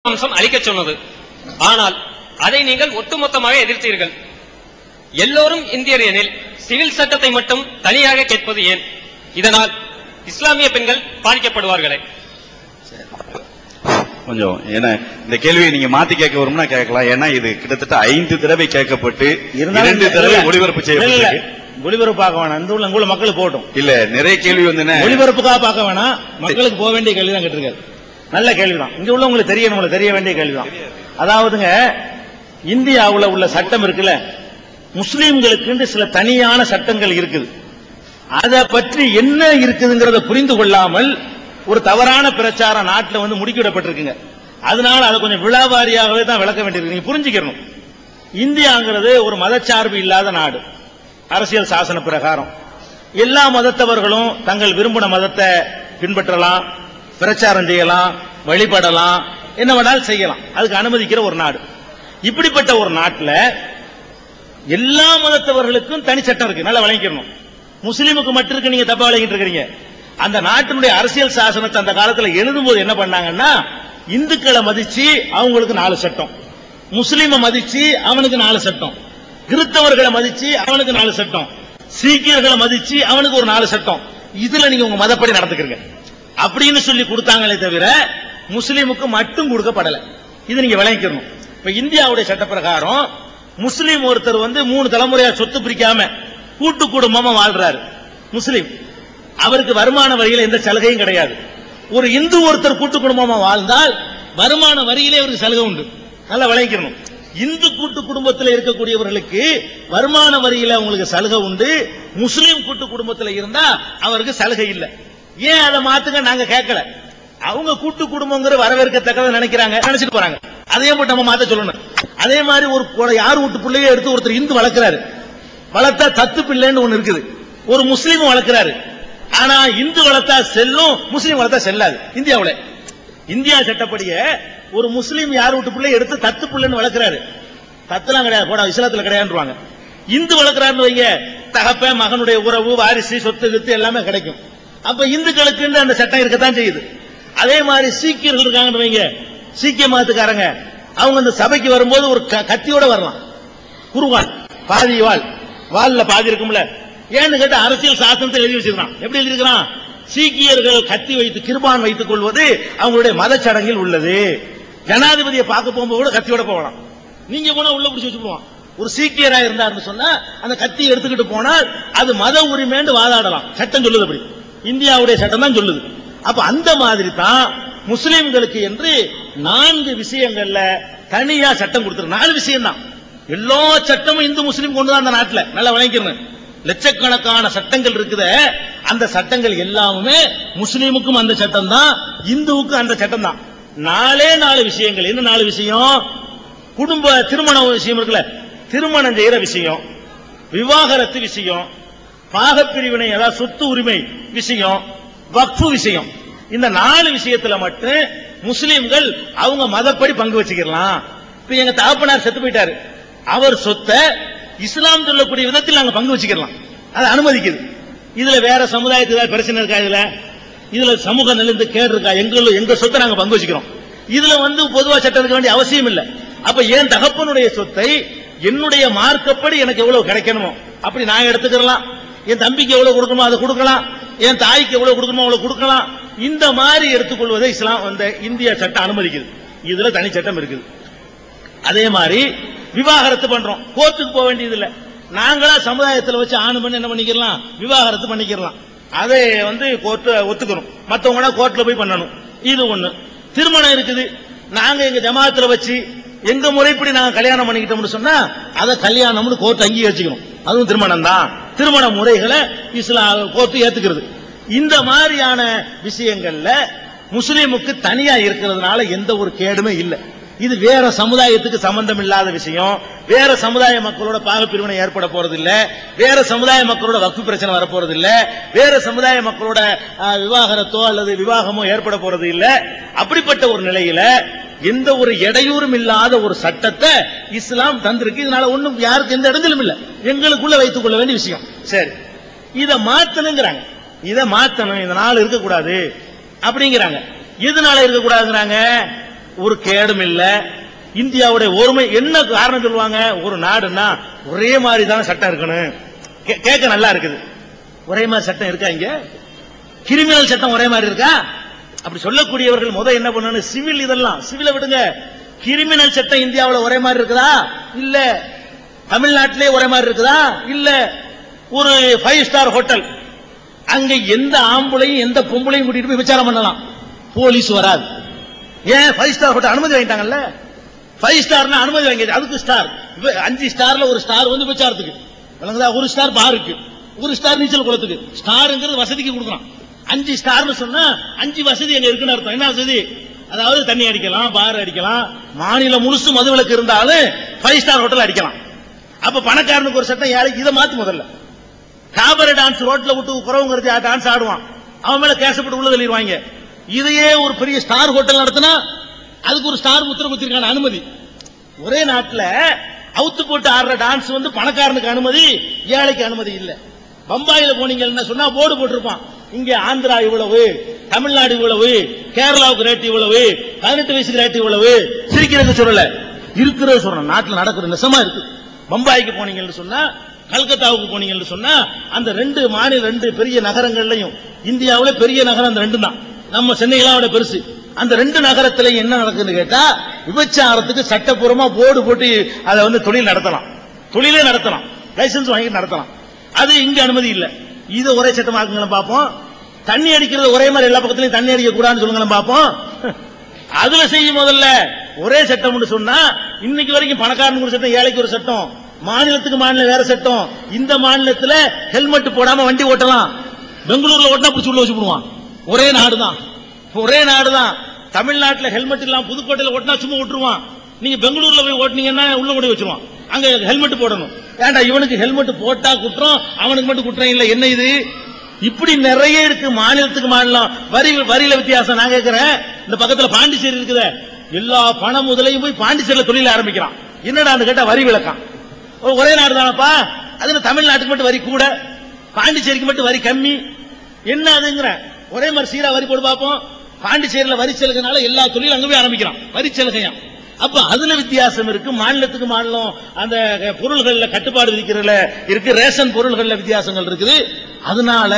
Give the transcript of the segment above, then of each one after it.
அம்சம் அளிக்க சொன்னது. ஆனால் அதை நீங்கள் ஒட்டுமொத்தமாக எதிர்த்தீர்கள். எல்லோரும் இந்தியர் எனில் சிவில் சட்டத்தை மட்டும் தனியாக கேட்பது ஏன்? இதனால் இஸ்லாமிய பெண்கள் பாதிக்கப்படுவார்களே. கொஞ்சம் ஏன்னா இந்த கேள்வியை நீங்க மாத்தி கேட்க வரும்னா கேட்கலாம். ஏன்னா இது கிட்டத்தட்ட 5 தடவை கேட்கப்பட்டு 2 தடவை ஒளிபரப்பு செய்யப்பட்டு ஒளிபரப்பு பார்க்க வேணாம். இந்த உள்ள மக்களுக்கு போகட்டும். இல்ல நிறைய கேள்வி வந்து ஒளிபரப்புக்காக பார்க்க வேணாம், மக்களுக்கு போக வேண்டிய கேள்வி தான் கேட்டிருக்காரு. நல்ல கேள்விதான். இங்க உள்ள உங்களுக்கு தெரிய வேண்டிய கேள்விதான். அதாவதுங்க, இந்தியாவுல உள்ள சட்டம் இருக்குல்ல, முஸ்லீம்களுக்கு சில தனியான சட்டங்கள் இருக்குது. அதை பற்றி என்ன இருக்குதுங்கிறத புரிந்து கொள்ளாமல் ஒரு தவறான பிரச்சாரம் நாட்டில் வந்து முடுக்கிவிடப்பட்டிருக்குங்க. அதனால அதை கொஞ்சம் விழாவாரியாகவே தான் விளக்க வேண்டியிருக்கு. நீங்க புரிஞ்சுக்கணும், இந்தியாங்கிறது ஒரு மதச்சார்பு இல்லாத நாடு. அரசியல் சாசன பிரகாரம் எல்லா மதத்தவர்களும் தங்கள் விரும்பின மதத்தை பின்பற்றலாம், பிரச்சாரம் செய்யலாம், வழிபடலாம், என்ன வேணாலும் செய்யலாம். அதுக்கு அனுமதிக்கிற ஒரு நாடு. இப்படிப்பட்ட ஒரு நாட்டில் எல்லா மதத்தவர்களுக்கும் தனி சட்டம் இருக்கு. நல்லா வழங்கிக்கணும். முஸ்லீமுக்கு மட்டும் இருக்கு, நீங்க தப்பா வழங்கிட்டு இருக்கிறீங்க. அந்த நாட்டினுடைய அரசியல் சாசனத்தை அந்த காலத்தில் எழுதும் போது என்ன பண்ணாங்கன்னா, இந்துக்களை மதிச்சு அவங்களுக்கு 4 சட்டம், முஸ்லீமை மதிச்சு அவனுக்கு 4 சட்டம், கிறிஸ்தவர்களை மதிச்சு அவனுக்கு 4 சட்டம், சீக்கியர்களை மதிச்சு அவனுக்கு ஒரு 4 சட்டம். இதுல நீங்க உங்க மதப்படி நடந்துக்கிறீங்க அப்படின்னு சொல்லி கொடுத்தாங்களே தவிர முஸ்லீமுக்கு மட்டும் கொடுக்கப்படல. இது நீங்க விளங்கிக்கணும். இப்ப இந்தியாவுடைய சட்ட பிரகாரம் முஸ்லீம் ஒருத்தர் வந்து 3 தலைமுறையா சொத்து பிரிக்காம கூட்டு குடும்பமா வாழ்றாரு முஸ்லீம். அவருக்கு வருமான வரியில எந்த சலுகையும் கிடையாது. ஒரு இந்து ஒருத்தர் கூட்டு குடும்பமா வாழ்ந்தால் வருமான வரியிலே அவருக்கு சலுகை உண்டு. நல்லா விளங்கிக்கணும். இந்து கூட்டு குடும்பத்தில் இருக்கக்கூடியவர்களுக்கு வருமான வரியில அவங்களுக்கு சலுகை உண்டு. முஸ்லீம் கூட்டு குடும்பத்தில் இருந்தா அவருக்கு சலுகை இல்லை. ஏன் அதை மாத்துங்க நாங்க கேட்கல. அவங்க கூட்டு குடும்பங்கிற வரவேற்கத்தக்கதை நினைக்கிறாங்க, நினைச்சிட்டு போறாங்க. அதையும் போட்டு நம்ம மாத்த சொல்லணும். அதே மாதிரி ஒரு யார் வீட்டு பிள்ளைய எடுத்து ஒருத்தர் இந்து வளர்க்கிறாரு, வளர்த்தா தத்து பிள்ளைன்னு ஒண்ணு இருக்குது. ஒரு முஸ்லீம் வளர்க்கிறாரு, ஆனா இந்து வளர்த்தா செல்லும், முஸ்லீம் வளர்த்தா செல்லாது. இந்தியாவுல இந்தியா சட்டப்படியே ஒரு முஸ்லீம் யார் வீட்டு பிள்ளை எடுத்து தத்து பிள்ளைன்னு வளர்க்கிறாரு, தத்துலாம் கிடையாது, போடா இஸ்லாத்துல கிடையாதுவாங்க. இந்து வளர்க்கிறாருன்னு வைங்க, தகப்ப மகனுடைய உறவு, வாரிசு, சொத்து கித்து எல்லாமே கிடைக்கும். அப்ப இந்துக்களுக்கு அந்த சட்டம் இருக்கத்தான் செய்யுது. அதே மாதிரி சீக்கியர்கள் இருக்காங்கன்னு வைங்க, சீக்கிய மதத்துக்காரங்க அவங்க அந்த சபைக்கு வரும்போது ஒரு கத்தியோட வரலாம். குருவாள், பாதி வால்ல பாதி இருக்கும்ல. ஏன்னு கேட்ட அரசியல் சாசனத்தை எழுதி வச்சிருக்கான். எப்படி எழுதிருக்கிறான்? சீக்கியர்கள் கத்தி வைத்து கிருபான் வைத்துக் கொள்வது அவங்களுடைய மத சடங்கில் உள்ளது. ஜனாதிபதியை பார்க்க போகும்போது கூட கத்தியோட போகலாம். நீங்க போனா உள்ள பிடிச்சி வச்சுக்குவோம். ஒரு சீக்கியரா இருந்தாருன்னு சொன்னா அந்த கத்தி எடுத்துக்கிட்டு போனால் அது மத உரிமைன்னு வாதாடலாம். சட்டம் சொல்லுது, அப்படி இந்தியாவுடைய சட்டம் தான் சொல்லுது. அப்ப அந்த மாதிரி தான் முஸ்லிம்களுக்கு என்று 4 விஷயங்கள்ல தனியா சட்டம் கொடுத்துரு. 4 விஷயம் தான். எல்லா சட்டமும் இந்து முஸ்லீம் கொண்டுதான் அந்த நாட்டில். நல்லா வழங்கிக்கணும். லட்சக்கணக்கான சட்டங்கள் இருக்குது. அந்த சட்டங்கள் எல்லாமே முஸ்லீமுக்கும் அந்த சட்டம் தான், இந்துவுக்கும் அந்த சட்டம் தான். 4 விஷயங்கள். என்ன 4 விஷயம்? குடும்ப திருமண விஷயம் இருக்குல்ல, திருமணம் செய்யற விஷயம், விவாகரத்து விஷயம், பாகப்பிரிவினை அதாவது சொத்து உரிமை விஷயம், வக்ஃபு விஷயம். இந்த 4 விஷயத்துல மட்டும் முஸ்லீம்கள் அவங்க மதப்படி பங்கு வச்சுக்கலாம். இப்ப எங்க தகப்பனார் செத்து போயிட்டாரு, அவர் சொத்தை இஸ்லாம் சொல்லக்கூடிய விதத்தில் நாங்க பங்கு வச்சுக்கலாம், அதை அனுமதிக்குது. இதுல வேற சமுதாயத்துக்கு பிரச்சனை இருக்கா? இதுல சமூக நிலைந்து கேடு இருக்கா? எங்க சொத்தை நாங்க பங்கு வச்சுக்கிறோம். இதுல பொதுவா சட்டம் இருக்க வேண்டிய அவசியம் இல்லை. அப்ப என் தகப்பனுடைய சொத்தை என்னுடைய மார்க்கப்படி எனக்கு எவ்வளவு கிடைக்கணுமோ அப்படி நான் எடுத்துக்கலாம். என் தம்பிக்கு எவ்வளவு கொடுக்கணுமோ அதை கொடுக்கலாம், என் தாய்க்கு எவ்வளவு கொடுக்கணுமோ அவ்வளவு கொடுக்கலாம். இந்த மாதிரி எடுத்துக்கொள்வதை இஸ்லாம் இந்திய சட்டம் அனுமதிக்குது. இதுல தனி சட்டம் இருக்குது. அதே மாதிரி விவாகரத்து பண்றோம், கோர்ட்டுக்கு போக வேண்டியது இல்லை. நாங்களா சமுதாயத்தில் வச்சு ஆணு பண்ணி என்ன பண்ணிக்கலாம், விவாகரத்து பண்ணிக்கலாம். அதை கோர்ட்டு ஒத்துக்கணும். மற்றவங்க கோர்ட்ல போய் பண்ணணும். இது ஒண்ணு. திருமணம் இருக்குது, நாங்க எங்க ஜமாத்துல வச்சு எங்க முறைப்படி நாங்க கல்யாணம் பண்ணிக்கிட்டோம்னு சொன்னா அதை கல்யாணம்னு கோர்ட் அங்கீகரிச்சுக்கணும். அதுவும் திருமணம் தான். திருமண முறைகளை இஸ்லாம் கோர்ட்டு ஏத்துக்கிறது. இந்த மாதிரியான விஷயங்கள்ல முஸ்லீமுக்கு தனியா இருக்கிறதுனால எந்த ஒரு கேடுமே இல்லை. இது வேற சமுதாயத்துக்கு சம்பந்தம் இல்லாத விஷயம். வேற சமுதாய மக்களோட பாகப்பிரிவினை ஏற்பட போறது இல்ல, வேற சமுதாய மக்களோட வக்ஃபு பிரச்சனை வரப்போறது இல்ல, வேற சமுதாய மக்களோட விவாகரத்தோ அல்லது விவாகமோ ஏற்பட போறது இல்ல. அப்படிப்பட்ட ஒரு நிலையில எந்த ஒரு இடையூறும் இல்லாத ஒரு சட்டத்தை இஸ்லாம் தந்திருக்கு. இதனால ஒண்ணும் யாருக்கு எந்த இடத்திலும் இல்ல, எங்களுக்குள்ள வைத்துக் கொள்ள வேண்டிய விஷயம். சரி, இதை மாத்தணுங்கிறாங்க. இதை மாத்தணும், இந்த நாள் இருக்கக்கூடாது அப்படிங்கிறாங்க. எதனால இருக்கக்கூடாதுங்கிறாங்க? ஒரு கேடும் இல்ல. இந்தியாவுடைய ஒருமை என்ன காரணம் சொல்லுவாங்க? ஒரு நாடுன்னா ஒரே மாதிரி தானே சட்டம் இருக்கணும். கேட்க நல்லா இருக்குது. ஒரே மாதிரி சட்டம் இருக்கா? இங்க கிரிமினல் சட்டம் ஒரே மாதிரி இருக்கா? அப்படி சொல்லக்கூடியவர்கள் முதல் என்ன பண்ணணும்? சிவில், இதெல்லாம் சிவில விடுங்க, கிரிமினல் சட்டம் இந்தியாவில் ஒரே மாதிரி இருக்குதா? இல்ல. தமிழ்நாட்டிலே ஒரே மாதிரி இருக்குதா? இல்ல. ஒரு 5 ஸ்டார் ஹோட்டல், அங்க எந்த ஆம்பளையும் எந்த பொம்பளையும் கூட்டிட்டு போய் விசாரம் பண்ணலாம், போலீஸ் வராது. ஏன்? 5 ஸ்டார் ஹோட்டல் அனுமதி வாங்கிட்டாங்கல்ல. 5 ஸ்டார்னா அனுமதி வாங்கி, அதுக்கு ஸ்டார். 5 ஸ்டார்ல ஒரு ஸ்டார் வந்து விசாரத்துக்கு, ஒரு ஸ்டார் பாருக்கு, ஒரு ஸ்டார் நீச்சல் குளத்துக்கு. ஸ்டார்ங்கிறது வசதிக்கு கொடுக்கலாம். 5 ஸ்டார்னு சொன்னா 5 வசதி எங்க இருக்குன்னு அர்த்தம். என்ன வசதி? அதாவது தண்ணி அடிக்கலாம், பார் அடிக்கலாம், மாநிலம் முழுசு மதுவிலக்கு இருந்தாலும் 5 ஸ்டார் ஹோட்டல் அடிக்கலாம். அப்ப பணக்காரனுக்கு ஒரு சட்டம், ஏழைக்கு. இதை மாத்து முதல்ல. காபர டான்ஸ் ரோட்ல விட்டு குறவுங்கிறது டான்ஸ் ஆடுவான், அவன் மேல கேசப்பட்டு உள்ள தள்ளிடுவாங்க. இதையே ஒரு பெரிய ஸ்டார் ஹோட்டல் நடத்தினா அதுக்கு ஒரு ஸ்டார் முத்திரை குத்திருக்கான அனுமதி. ஒரே நாட்டில் அவுத்து போட்டு ஆடுற டான்ஸ் வந்து பணக்காரனுக்கு அனுமதி, ஏழைக்கு அனுமதி இல்ல. பம்பாயில போனீங்கன்னா சொன்னா போர்டு போட்டிருப்பான், இங்க ஆந்திரா இவ்வளவு, தமிழ்நாடு இவ்வளவு, கேரளாவுக்கு ரேட் இவ்வளவு, 18 வயசுக்கு ரேட் இவ்வளவு. சிரிக்கிறதுக்கு சொல்லல, இருக்கிறது சொல்றேன். நாட்டில் நடக்கிற நெசமா இருக்கு. பம்பாய்க்கு போனீங்கன்னு சொன்னா, கல்கத்தாவுக்கு போனீங்கன்னு சொன்னா, அந்த 2 மாநில 2 பெரிய நகரங்கள்லையும், இந்தியாவில் பெரிய நகரம் அந்த 2 தான். நம்ம சென்னையில பெருசு. அந்த 2 நகரத்துல என்ன நடக்குதுன்னு கேட்டா, விபச்சாரத்துக்கு சட்டப்பூர்வமா போர்டு போட்டு அதை வந்து தொழில் நடத்தலாம், தொழிலே நடத்தலாம், லைசன்ஸ் வாங்கி நடத்தலாம். அது இங்க அனுமதி இல்ல. இது ஒரே சட்டமாக்குங்களேன் பார்ப்போம். தண்ணி அடிக்கிறது ஒரே மாதிரி எல்லா பக்கத்திலையும் தண்ணி அடிக்க கூடாதுன்னு சொல்லுங்களேன் பார்ப்போம். அதுல செய்யும் முதல்ல ஒரே சட்டம் சொன்னா, இன்னைக்கு வரைக்கும் பணக்காரனுக்கு ஒரு சட்டம், ஏழைக்கு ஒரு சட்டம், மாநிலத்துக்கு மாநிலம் வேற சட்டம். இந்த மாநிலத்தில் ஹெல்மெட் போடாம வண்டி ஓட்டலாம், பெங்களூர்ல ஓட்டினா பிடிச்சி உள்ள வச்சு போடுவான். ஒரே நாடுதான், ஒரே நாடுதான். தமிழ்நாட்டில் ஹெல்மெட் இல்லாம புதுக்கோட்டையில் ஓட்டினா சும்மா விட்டுருவான். நீங்க பெங்களூர்ல போய் ஓட்டினீங்கன்னா உள்ள கொண்டு வச்சிருவான். அங்க ஹெல்மெட் போடணும். ஏண்டா இவனுக்கு ஹெல்மெட் போட்டா குற்றம், அவனுக்கு மட்டும் குற்றம் இல்ல? என்ன இது? இப்படி நிறைய இருக்கு. மாநிலத்துக்கு மாநிலம் வரியில வித்தியாசம். நான் கேட்கிறேன், இந்த பக்கத்துல பாண்டிச்சேரி இருக்குது, எல்லா பணம் முதலையும் போய் பாண்டிச்சேரியில தொழில் ஆரம்பிக்கிறான். என்னடான்னு கேட்டா வரி விலக்கம். ஒரே நாடு தானப்பா, அதுல தமிழ்நாட்டுக்கு மட்டும் வரி கூட, பாண்டிச்சேரிக்கு மட்டும் வரி கம்மி. என்ன அதுங்கிற? ஒரே மாதிரி சீரா வரி போட்டு பார்ப்போம். பாண்டிச்சேரியில வரி சலுகைனால எல்லா தொழிலும் அங்க போய் ஆரம்பிக்கிறான், வரி சலுகையா. அப்ப அதுல வித்தியாசம் இருக்கு. மாநிலத்துக்கு மாநிலம் அந்த பொருள்கள்ல கட்டுப்பாடு விதிக்கிறதுல இருக்கு, ரேஷன் பொருள்கள்ல வித்தியாசங்கள் இருக்குது. அதனால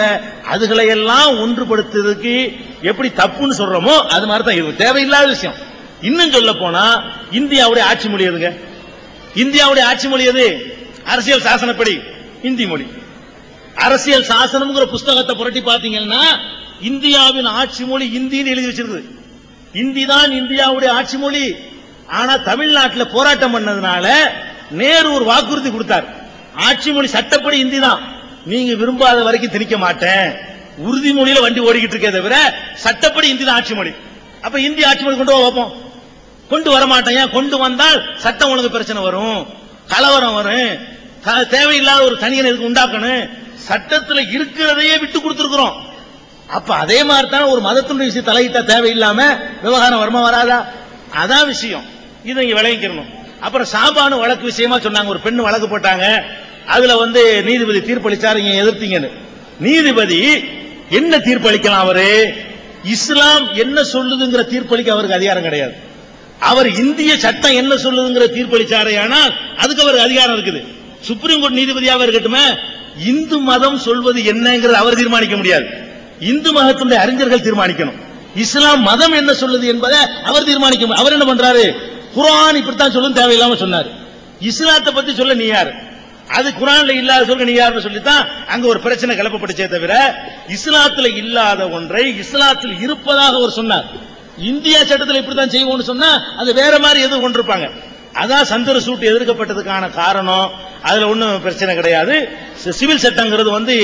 அதுகளை எல்லாம் ஒன்றுபடுத்துறதுக்கு எப்படி தப்புன்னு சொல்றோமோ அது மாதிரி தான் இது தேவையில்லாத விஷயம். இன்னும் சொல்ல போனா, இந்தியாவுடைய ஆட்சி மொழி எதுங்க? இந்தியாவுடைய ஆட்சி மொழி எது? அரசியல் சாசனப்படி இந்தி மொழி. அரசியல் சாசனம்ங்கிற புஸ்தகத்தை புரட்டி பாத்தீங்கன்னா, இந்தியாவின் ஆட்சி மொழி இந்தின்னு எழுதி வச்சிருக்கு. இந்தி தான் இந்தியாவுடைய ஆட்சி மொழி. ஆனா தமிழ்நாட்டில் போராட்டம் பண்ணதுனால நேரு ஒரு வாக்குறுதி கொடுத்தார், ஆட்சி மொழி சட்டப்படி இந்தி தான், நீங்க விரும்பாத வரைக்கும் திணிக்க மாட்டேன். உறுதிமொழியில வண்டி ஓடிக்கிட்டு இருக்கே தவிர சட்டப்படி இந்தி தான் ஆட்சி மொழி. அப்ப இந்தி ஆட்சி மொழி கொண்டு வைப்போம், கொண்டு வர மாட்டேன். கொண்டு வந்தால் சட்டம் ஒழுங்கு பிரச்சனை வரும், கலவரம் வரும், தேவையில்லாத ஒரு தனியனை இதுக்கு உண்டாக்கணும். சட்டத்தில் இருக்கிறதையே விட்டு கொடுத்திருக்கிறோம். அப்ப அதே மாதிரி தான் ஒரு மதத்தினுடைய விஷயம் தலையிட்டா தேவையில்லாம விவகாரம் வருமா வராதா? அதான் விஷயம். இதை இங்க விளங்கிக்கணும். அப்புறம் சாபானு வழக்கு விஷயமா சொன்னாங்க, ஒரு பெண் வழக்கு போட்டாங்க. அதுல வந்து நீதிபதி தீர்ப்பளிச்சாரு, நீங்க எதிர்த்தீங்கன்னு. நீதிபதி என்ன தீர்ப்பளிக்கலாம்? அவரு இஸ்லாம் என்ன சொல்லுதுங்கிற தீர்ப்பளிக்க அவருக்கு அதிகாரம் கிடையாது. அவர் இந்திய சட்டம் என்ன சொல்லுதுங்கிற தீர்ப்பளிச்சாரே, ஆனால் அதுக்கு அவருக்கு அதிகாரம் இருக்குது. சுப்ரீம் கோர்ட் நீதிபதியாக இருக்கட்டுமே, இந்து மதம் சொல்வது என்னங்கிறது அவர் தீர்மானிக்க முடியாது. இந்து மதத்தினுடைய அறிஞர்கள் தீர்மானிக்கணும். இஸ்லாம் மதம் என்ன சொல்லுது என்பதை அவர் தீர்மானிக்க. அவர் என்ன பண்றாரு? குர்ஆன் இப்படித்தான் சொல்லும், தேவையில்லாம சொன்னாரு. இஸ்லாத்தை பத்தி சொல்ல நீ யாரு? அது குர்ஆன்ல இல்லாத சொல்ல நீ யாருன்னு சொல்லித்தான் அங்க ஒரு பிரச்சனை கிளப்பப்பட்டுச்சே தவிர, இஸ்லாத்துல இல்லாத ஒன்றை இஸ்லாத்தில் இருப்பதாக அவர் சொன்னார். இந்தியா சட்டத்தில் இப்படித்தான் செய்வோம்னு சொன்னா அது வேற மாதிரி எதுவும் கொண்டிருப்பாங்க. அதான் சந்திர சூட் எதிர்க்கப்பட்டதுக்கான காரணம். அதுல ஒன்னும் பிரச்சனை கிடையாது. சிவில் சட்டங்கிறது வந்து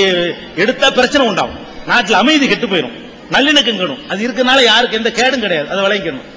எடுத்தா பிரச்சனை உண்டாகும், நாட்டில் அமைதி கெட்டு போயிடும், நல்லிணக்கம் கெடும். அது இருக்கனால யாருக்கு எந்த கேடும் கிடையாது, அதை விளங்கிக்கணும்.